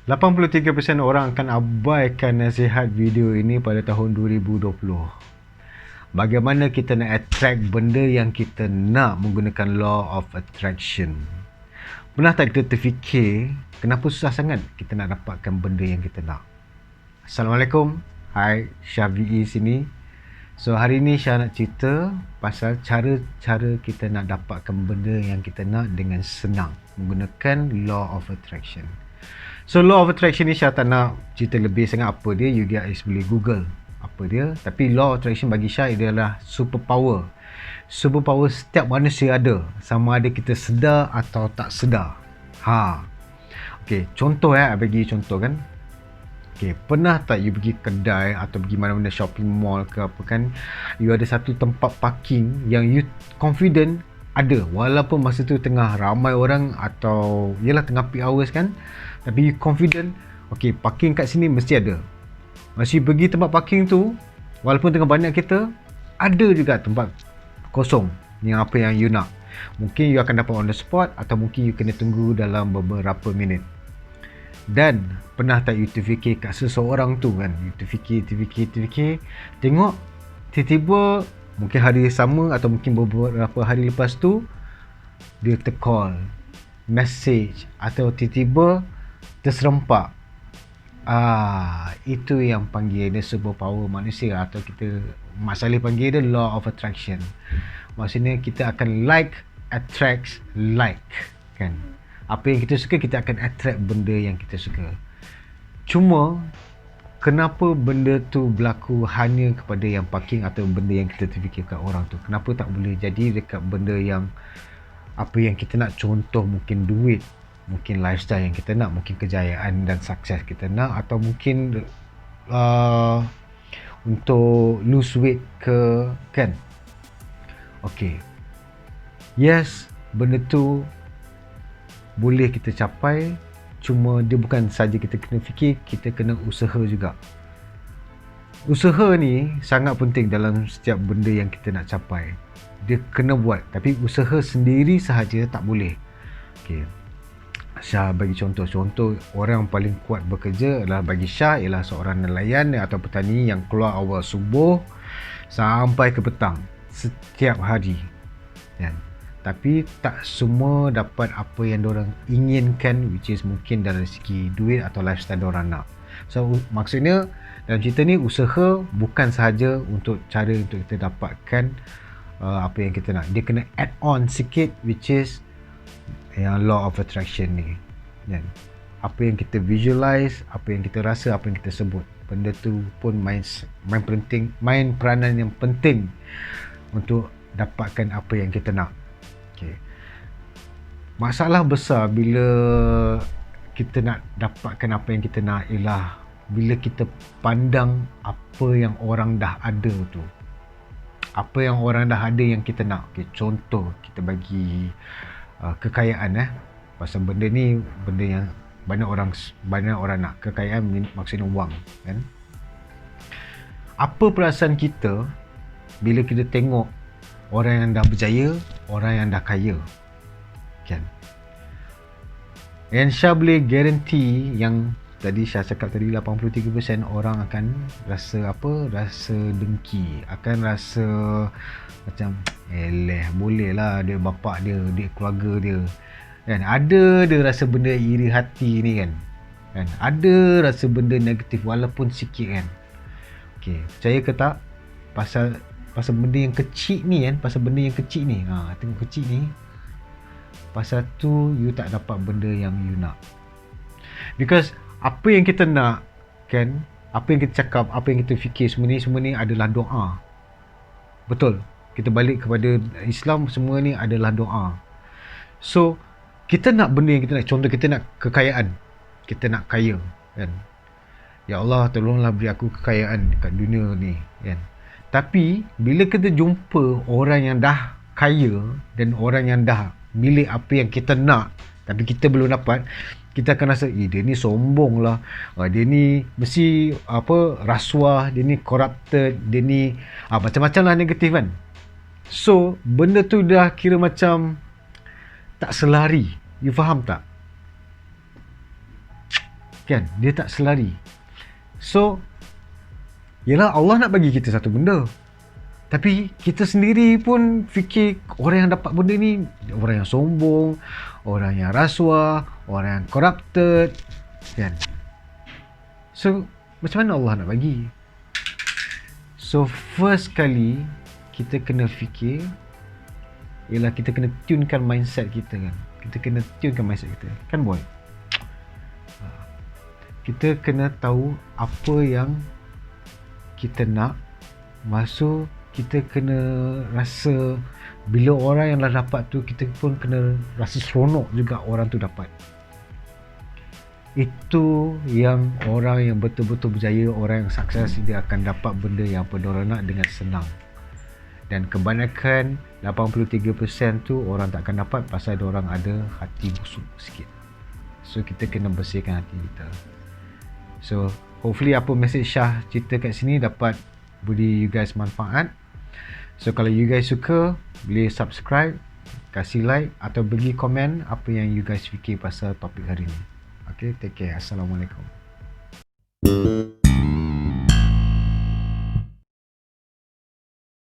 83% orang akan abaikan nasihat video ini pada tahun 2020. Bagaimana kita nak attract benda yang kita nak menggunakan law of attraction? Pernah tak kita terfikir kenapa susah sangat kita nak dapatkan benda yang kita nak? Assalamualaikum. Hai, Syafi'i sini. So hari ni Syah nak cerita pasal cara-cara kita nak dapatkan benda yang kita nak dengan senang menggunakan law of attraction. So law of attraction ni Syah tak nak cerita lebih sangat apa dia, you guys boleh google apa dia. Tapi law of attraction bagi Syah adalah superpower. Superpower setiap manusia ada, sama ada kita sedar atau tak sedar. Okay, contoh bagi contoh kan. Okay, pernah tak you pergi kedai atau pergi mana-mana shopping mall ke apa kan, you ada satu tempat parking yang you confident ada, walaupun masa tu tengah ramai orang atau yelah tengah peak hours kan, tapi you confident okay, parking kat sini mesti ada. Masa you pergi tempat parking tu, walaupun tengah banyak kereta, ada juga tempat kosong yang apa yang you nak. Mungkin you akan dapat on the spot, atau mungkin you kena tunggu dalam beberapa minit. Dan pernah tak you terfikir kat seseorang tu kan, you terfikir tengok tiba-tiba mungkin hari sama atau mungkin beberapa hari lepas tu dia tercall, message, atau tiba-tiba terserempak. Itu yang panggil dia superpower manusia, atau kita Mak Saleh panggil dia law of attraction. Maksudnya kita akan like attracts like kan. Apa yang kita suka, kita akan attract benda yang kita suka. Cuma kenapa benda tu berlaku hanya kepada yang parking atau benda yang kita terfikir kat orang tu? Kenapa tak boleh jadi dekat benda yang apa yang kita nak? Contoh mungkin duit, mungkin lifestyle yang kita nak, mungkin kejayaan dan sukses kita nak, atau mungkin untuk lose weight ke kan. Okay, yes, benda tu boleh kita capai. Cuma dia bukan saja kita kena fikir, kita kena usaha juga. Usaha ni sangat penting dalam setiap benda yang kita nak capai. Dia kena buat, tapi usaha sendiri sahaja tak boleh. Okay, Syah bagi contoh orang paling kuat bekerja adalah bagi Syah ialah seorang nelayan atau petani yang keluar awal subuh sampai ke petang setiap hari kan? Tapi tak semua dapat apa yang diorang inginkan, which is mungkin dari segi duit atau lifestyle diorang nak. So maksudnya dalam cerita ni, usaha bukan sahaja untuk cara untuk kita dapatkan apa yang kita nak. Dia kena add on sikit, which is yang law of attraction ni kan? Apa yang kita visualize, apa yang kita rasa, apa yang kita sebut, benda tu pun main peranan yang penting untuk dapatkan apa yang kita nak. Okay. Masalah besar bila kita nak dapatkan apa yang kita nak ialah bila kita pandang apa yang orang dah ada tu. Apa yang orang dah ada yang kita nak. Okay, contoh kita bagi kekayaan pasal benda ni benda yang banyak orang nak. Kekayaan maksudnya wang kan. Apa perasaan kita bila kita tengok orang yang dah berjaya, orang yang dah kaya kan? And Syah boleh guarantee yang tadi Syah cakap tadi, 83% orang akan rasa apa? Rasa dengki, akan rasa macam boleh lah dia bapak dia keluarga dia kan. Ada dia rasa benda iri hati ni kan. Ada rasa benda negatif walaupun sikit kan. Okay, percaya ke tak? Pasal benda yang kecil ni kan, tengok kecil ni, pasal tu you tak dapat benda yang you nak. Because apa yang kita nak kan, apa yang kita cakap, apa yang kita fikir, semua ni adalah doa. Betul, kita balik kepada Islam, semua ni adalah doa. So kita nak benda yang kita nak. Contoh kita nak kekayaan, kita nak kaya kan. Ya Allah, tolonglah beri aku kekayaan dekat dunia ni kan. Tapi bila kita jumpa orang yang dah kaya dan orang yang dah milik apa yang kita nak tapi kita belum dapat, kita akan rasa dia ni sombong lah, dia ni mesti rasuah, dia ni corrupted, dia ni macam-macam lah negatif kan. So benda tu dah kira macam tak selari. You faham tak? kan, dia tak selari. So yelah, Allah nak bagi kita satu benda, tapi kita sendiri pun fikir orang yang dapat benda ni orang yang sombong, orang yang rasuah, orang yang corrupted, kan. So macam mana Allah nak bagi? So first kali kita kena fikir ialah kita kena tunekan mindset kita, kan. Kita kena tunekan mindset kita, kan boy? Kita kena tahu apa yang kita nak. Masuk kita kena rasa bila orang yang dah dapat tu, kita pun kena rasa seronok juga orang tu dapat. Itu yang orang yang betul-betul berjaya, orang yang sukses, dia akan dapat benda yang apa diorang nak dengan senang. Dan kebanyakan 83% tu orang tak akan dapat pasal diorang ada hati busuk sikit. So kita kena bersihkan hati kita. So hopefully apa message Syah cerita kat sini dapat beri you guys manfaat. So kalau you guys suka, boleh subscribe, kasih like atau bagi komen apa yang you guys fikir pasal topik hari ni. Okay, take care. Assalamualaikum.